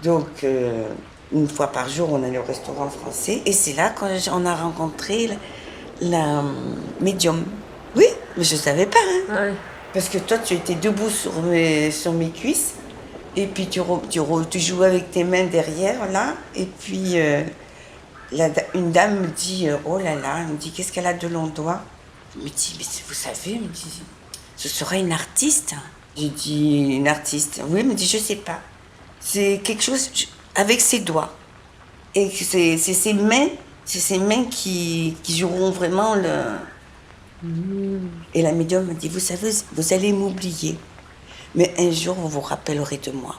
Donc, une fois par jour, on allait au restaurant français. Et c'est là qu'on a rencontré la médium. Oui, mais je ne savais pas. Hein. Ouais. Parce que toi, tu étais debout sur mes cuisses. Et puis, tu jouais avec tes mains derrière, là. Et puis, une dame me dit, oh là là, elle me dit, qu'est-ce qu'elle a de longs doigts. Je me dis, mais vous savez, elle me dit, ce sera une artiste. J'ai dit, une artiste. Oui, elle me dit, je sais pas. C'est quelque chose avec ses doigts. Et c'est ses mains qui joueront vraiment le. Et la médium m'a dit, vous savez, vous allez m'oublier. Mais un jour, vous vous rappellerez de moi.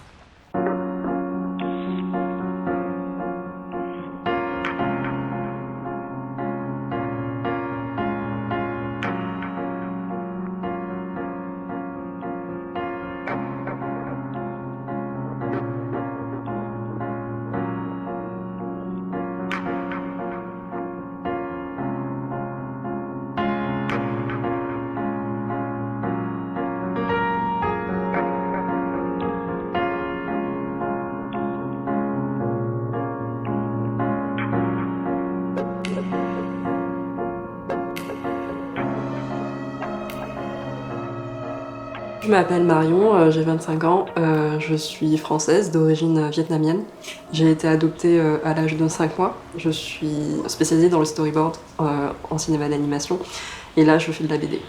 Je m'appelle Marion, j'ai 25 ans, je suis française d'origine vietnamienne. J'ai été adoptée à l'âge de 5 mois. Je suis spécialisée dans le storyboard en cinéma d'animation et là je fais de la BD.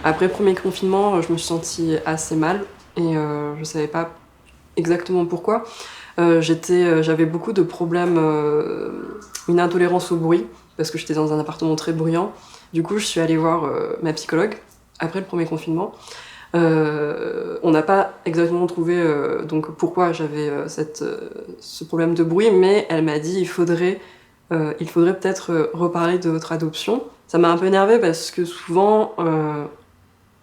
Après le premier confinement, je me suis sentie assez mal et je savais pas exactement pourquoi. J'avais beaucoup de problèmes, une intolérance au bruit parce que j'étais dans un appartement très bruyant. Du coup, je suis allée voir ma psychologue après le premier confinement. On n'a pas exactement trouvé donc pourquoi j'avais ce problème de bruit, mais elle m'a dit il faudrait peut-être reparler de votre adoption. Ça m'a un peu énervée parce que souvent,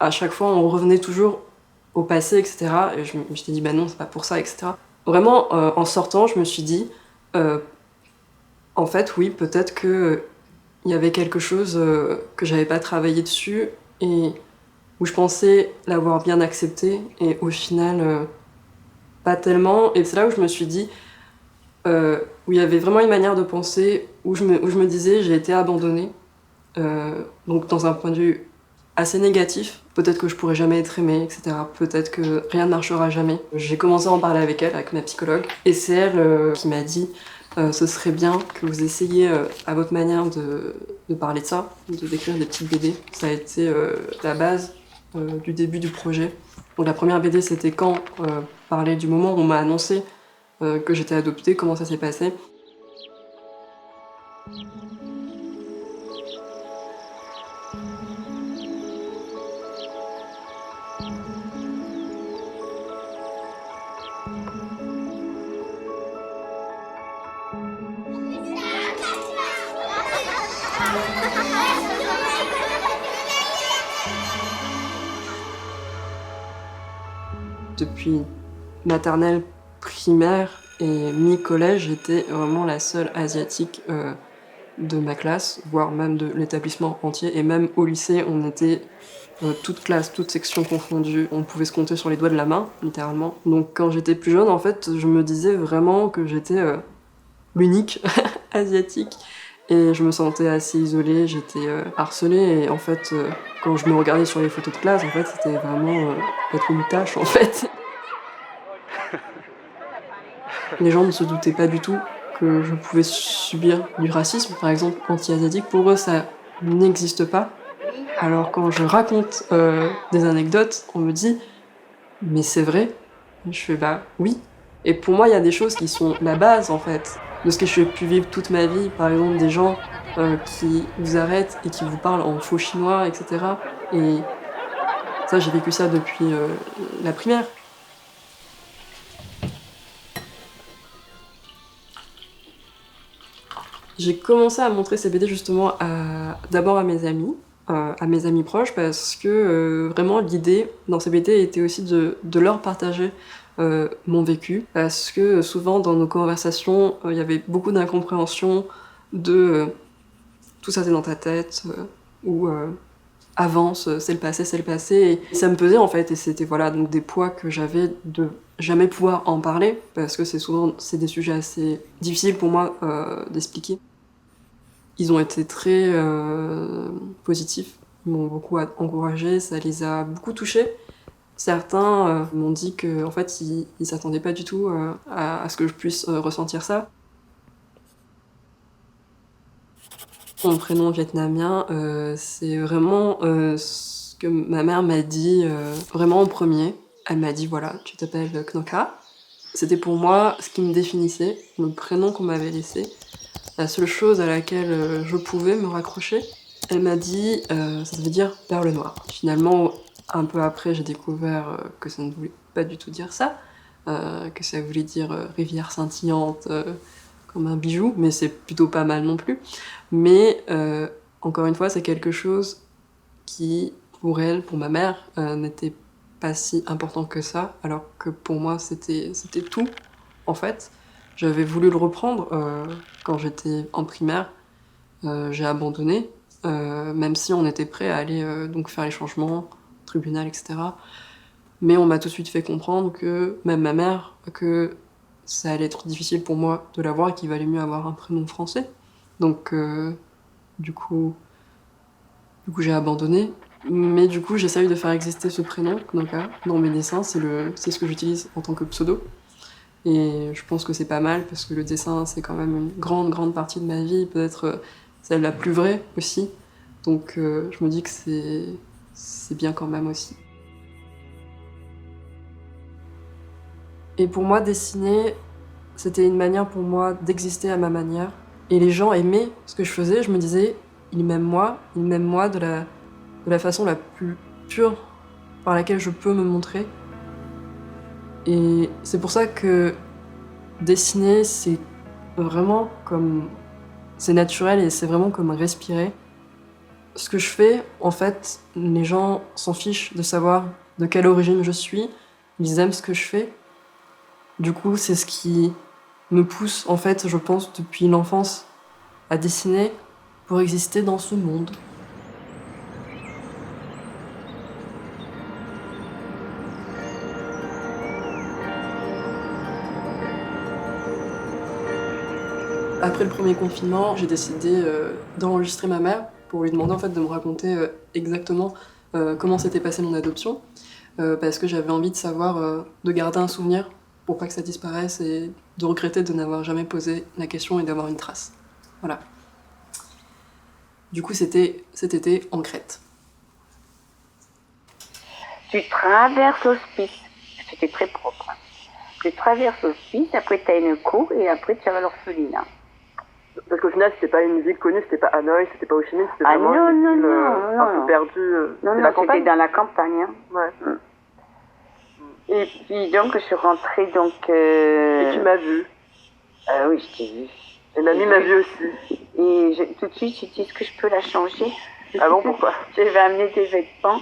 à chaque fois, on revenait toujours au passé, etc. Et je m'étais dit, bah non, c'est pas pour ça, etc. Vraiment, en sortant, je me suis dit, euh, en fait, oui, peut-être que il y avait quelque chose que j'avais pas travaillé dessus et où je pensais l'avoir bien accepté et au final, pas tellement. Et c'est là où je me suis dit, où il y avait vraiment une manière de penser, où je me disais, j'ai été abandonnée. Donc dans un point de vue assez négatif, peut-être que je pourrais jamais être aimée, etc. Peut-être que rien ne marchera jamais. J'ai commencé à en parler avec elle, avec ma psychologue, et c'est elle qui m'a dit ce serait bien que vous essayiez à votre manière de parler de ça, d'écrire des petites BD. Ça a été la base du début du projet. Donc la première BD c'était quand parler du moment où on m'a annoncé que j'étais adoptée, comment ça s'est passé. Depuis maternelle, primaire et mi-collège, j'étais vraiment la seule asiatique de ma classe, voire même de l'établissement entier. Et même au lycée, on était toutes classes, toutes sections confondues. On pouvait se compter sur les doigts de la main, littéralement. Donc quand j'étais plus jeune, en fait, je me disais vraiment que j'étais l'unique asiatique. Et je me sentais assez isolée, j'étais harcelée. Et en fait, quand je me regardais sur les photos de classe, en fait, c'était vraiment être une tâche, en fait. Les gens ne se doutaient pas du tout que je pouvais subir du racisme, par exemple anti-asiatique. Pour eux, ça n'existe pas. Alors quand je raconte des anecdotes, on me dit «Mais c'est vrai?» Je fais «Bah oui». Et pour moi, il y a des choses qui sont la base, en fait, de ce que j'ai pu vivre toute ma vie. Par exemple, des gens qui vous arrêtent et qui vous parlent en faux chinois, etc. Et ça, j'ai vécu ça depuis la primaire. J'ai commencé à montrer ces BD justement d'abord à mes amis proches, parce que vraiment l'idée dans ces BD était aussi de leur partager mon vécu, parce que souvent dans nos conversations, il y avait beaucoup d'incompréhension de tout ça c'est dans ta tête, ou avance, c'est le passé, c'est le passé. Et ça me pesait en fait, et c'était voilà, donc des poids que j'avais de jamais pouvoir en parler, parce que c'est des sujets assez difficiles pour moi d'expliquer. Ils ont été très positifs, ils m'ont beaucoup encouragée, ça les a beaucoup touchés. Certains m'ont dit qu'en en fait, ils s'attendaient pas du tout à ce que je puisse ressentir ça. Mon prénom vietnamien, c'est vraiment ce que ma mère m'a dit vraiment en premier. Elle m'a dit voilà, tu t'appelles Knoka. C'était pour moi ce qui me définissait, le prénom qu'on m'avait laissé, la seule chose à laquelle je pouvais me raccrocher. Elle m'a dit ça veut dire perle noire. Finalement, un peu après, j'ai découvert que ça ne voulait pas du tout dire ça, que ça voulait dire rivière scintillante comme un bijou, mais c'est plutôt pas mal non plus. Mais encore une fois, c'est quelque chose qui, pour elle, pour ma mère, n'était pas si important que ça, alors que pour moi, c'était tout, en fait. J'avais voulu le reprendre quand j'étais en primaire. J'ai abandonné, même si on était prêt à aller donc faire les changements, tribunal, etc. Mais on m'a tout de suite fait comprendre que, même ma mère, que ça allait être difficile pour moi de l'avoir et qu'il valait mieux avoir un prénom français. Donc, du coup j'ai abandonné. Mais du coup, j'essaye de faire exister ce prénom, Knoka, dans mes dessins. C'est ce que j'utilise en tant que pseudo. Et je pense que c'est pas mal parce que le dessin, c'est quand même une grande partie de ma vie, peut-être celle la plus vraie aussi. Donc je me dis que c'est bien quand même aussi. Et pour moi, dessiner, c'était une manière pour moi d'exister à ma manière. Et les gens aimaient ce que je faisais. Je me disais, ils m'aiment moi de la façon la plus pure par laquelle je peux me montrer. Et c'est pour ça que dessiner, c'est vraiment comme... c'est naturel et c'est vraiment comme respirer. Ce que je fais, en fait, les gens s'en fichent de savoir de quelle origine je suis. Ils aiment ce que je fais. Du coup, c'est ce qui me pousse, en fait, je pense, depuis l'enfance, à dessiner pour exister dans ce monde. Après le premier confinement, j'ai décidé d'enregistrer ma mère pour lui demander en fait de me raconter exactement comment s'était passée mon adoption, parce que j'avais envie de savoir, de garder un souvenir pour pas que ça disparaisse et de regretter de n'avoir jamais posé la question et d'avoir une trace. Voilà. Du coup, c'était cet été en Crète. Tu traverses l'hospice, c'était très propre. Tu traverses l'hospice, après tu as une cour et après tu vas à l'orphelinat. Parce qu'au final, c'était pas une ville connue, c'était pas Hanoï, c'était pas Ho Chi Minh, c'était vraiment une ville un peu perdue. Non, c'était dans la campagne. Hein. Ouais. Et puis donc, je suis rentrée donc... Et tu m'as vue. Oui, je t'ai vue. Et mamie m'a vue aussi. Et tout de suite, j'ai dit, est-ce que je peux la changer? Ah bon, pourquoi? J'avais amené des vêtements,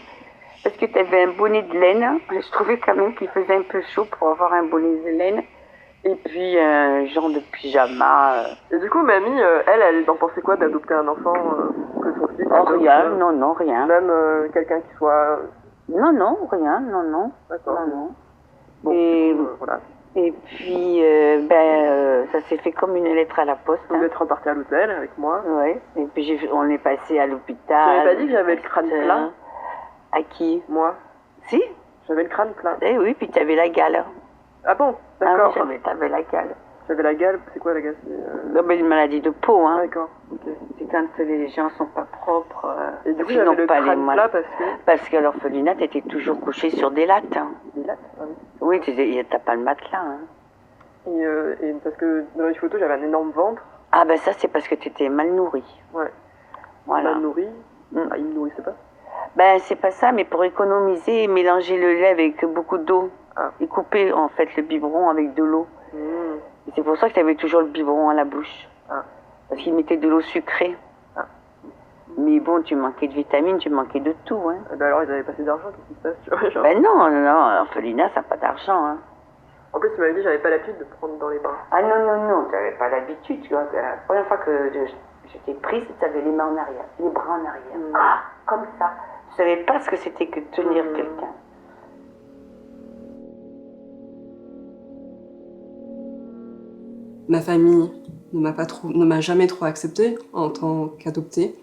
parce que tu avais un bonnet de laine. Je trouvais quand même qu'il faisait un peu chaud pour avoir un bonnet de laine. Et puis, genre de pyjama. Et du coup, mamie, elle en pensait quoi d'adopter un enfant que son fils Oh, rien, non, rien. Même quelqu'un qui soit... Non, rien, non. D'accord. Non. Bon, et, du coup, voilà. Et puis, ça s'est fait comme une lettre à la poste. Vous êtes reparti à l'hôtel avec moi. Ouais. Et puis, on est passé à l'hôpital. Tu m'avais pas dit que j'avais le crâne plat? À qui? Moi. Si? J'avais le crâne plat. Eh oui, puis tu avais la gale. Ah bon? D'accord. Ah oui, t'avais la gale. J'avais la gale, c'est quoi la gale? Une maladie de peau, hein. D'accord, ok. C'est quand les gens sont pas propres. Et du coup, j'avais le crâne plat parce que... Parce qu'à l'orphelinat, t'étais toujours couché sur des lattes. Hein. Des lattes? Ah oui. Oui, t'as pas le matelas. Hein. Et parce que dans les photos, j'avais un énorme ventre. Ah ben ça, c'est parce que t'étais mal nourri. Ouais. Voilà. Mal nourri? Ah, il me nourrissait pas? Ben c'est pas ça, mais pour économiser, mélanger le lait avec beaucoup d'eau. Ah. Et couper en fait le biberon avec de l'eau. Et c'est pour ça que tu avais toujours le biberon à la bouche. Ah. Parce qu'il mettait de l'eau sucrée. Ah. Mais bon, tu manquais de vitamines, tu manquais de tout. Hein. Ben alors, ils avaient pas assez d'argent, qu'est-ce qui se passe, tu vois, genre... Ben non, l'orphelinat, ça n'a pas d'argent. Hein. En plus, tu m'avais dit j'avais pas l'habitude de prendre dans les bras. Ah non, tu n'avais pas l'habitude. Tu vois, la première fois que je t'ai prise, tu avais les mains en arrière, les bras en arrière. Ah, comme ça, Je savais pas ce que c'était que de tenir quelqu'un. Ma famille ne m'a jamais trop acceptée en tant qu'adoptée.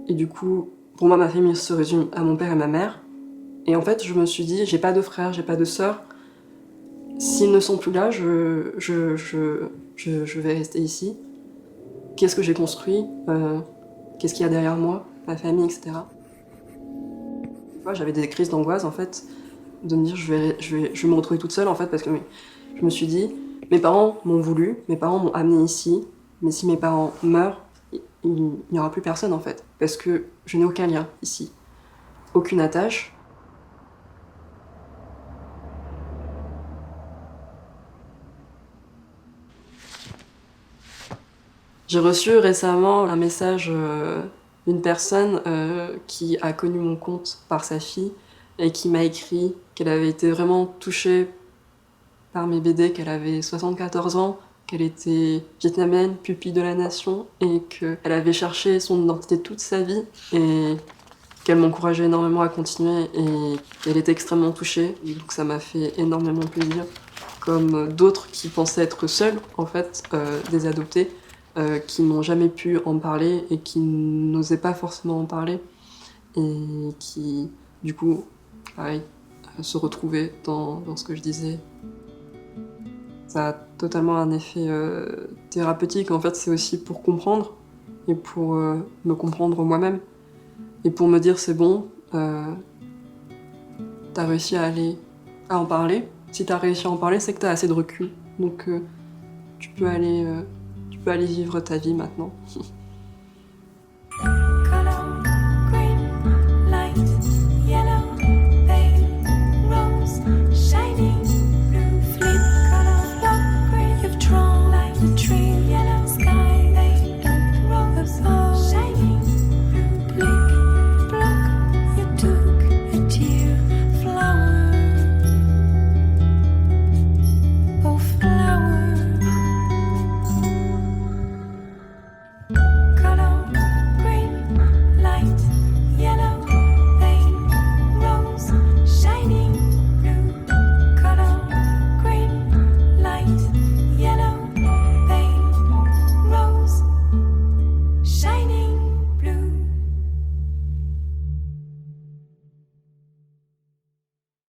Et du coup, pour moi, ma famille se résume à mon père et ma mère. Et en fait, je me suis dit, j'ai pas de frères, j'ai pas de sœurs. S'ils ne sont plus là, je vais rester ici. Qu'est-ce que j'ai construit Qu'est-ce qu'il y a derrière moi, ma famille, etc. Des fois, j'avais des crises d'angoisse, en fait, de me dire, je vais me retrouver toute seule, en fait, parce que je me suis dit, mes parents m'ont voulu, mes parents m'ont amenée ici, mais si mes parents meurent, il n'y aura plus personne, en fait, parce que je n'ai aucun lien ici, aucune attache. J'ai reçu récemment un message d'une personne qui a connu mon compte par sa fille et qui m'a écrit qu'elle avait été vraiment touchée par mes BD, qu'elle avait 74 ans, qu'elle était vietnamienne, pupille de la nation et qu'elle avait cherché son identité toute sa vie et qu'elle m'encourageait énormément à continuer et qu'elle était extrêmement touchée. Donc ça m'a fait énormément plaisir. Comme d'autres qui pensaient être seuls, en fait, des adoptés, qui n'ont jamais pu en parler et qui n'osaient pas forcément en parler et qui, du coup, pareil, se retrouvaient dans ce que je disais. Ça a totalement un effet thérapeutique. En fait, c'est aussi pour comprendre et pour me comprendre moi-même et pour me dire c'est bon, t'as réussi à en parler. Si t'as réussi à en parler, c'est que t'as assez de recul. Donc tu peux aller vivre ta vie maintenant.